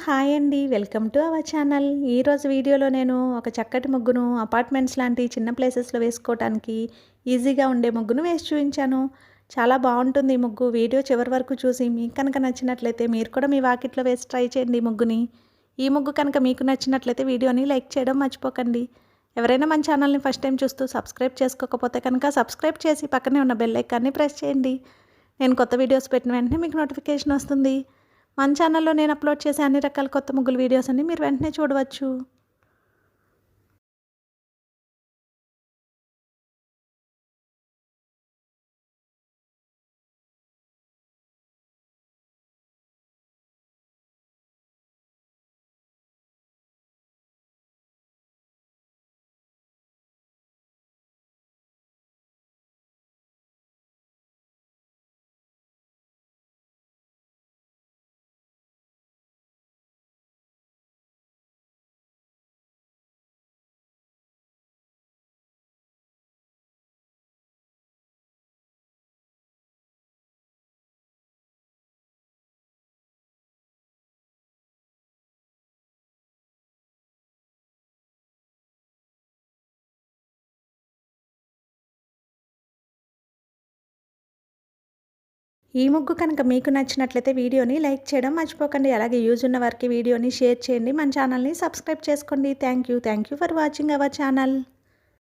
Hi అండి. Welcome to our channel. ఈరోజు వీడియోలో నేను ఒక చక్కటి ముగ్గును అపార్ట్మెంట్స్ లాంటి చిన్న ప్లేసెస్‌లో వేసుకోవటానికి ఈజీగా ఉండే ముగ్గును వేసి చూయించాను. చాలా బావుంటుంది ఈ ముగ్గు. వీడియో చివరి వరకు చూసి మీకు కనుక నచ్చినట్లయితే మీరు కూడా మీ వాకిట్లో వేసి ట్రై చేయండి ఈ ముగ్గుని. ఈ ముగ్గు కనుక మీకు నచ్చినట్లయితే వీడియోని లైక్ చేయడం మర్చిపోకండి. ఎవరైనా మన ఛానల్ని ఫస్ట్ టైం చూస్తూ సబ్స్క్రైబ్ చేసుకోకపోతే కనుక సబ్స్క్రైబ్ చేసి పక్కనే ఉన్న బెల్ ఐకాన్ని ప్రెస్ చేయండి. నేను కొత్త వీడియోస్ పెట్టిన వెంటనే మీకు నోటిఫికేషన్ వస్తుంది. మన ఛానల్లో నేను అప్లోడ్ చేసే అన్ని రకాల కొత్త ముగ్గుల వీడియోస్ అన్ని మీరు వెంటనే చూడవచ్చు. ఈ ముగ్గు కనుక మీకు నచ్చినట్లయితే వీడియోని లైక్ చేయడం మర్చిపోకండి. అలాగే యూజ్ ఉన్న వారికి వీడియోని షేర్ చేయండి. మన ఛానల్ని సబ్స్క్రైబ్ చేసుకోండి. Thank you for watching our channel.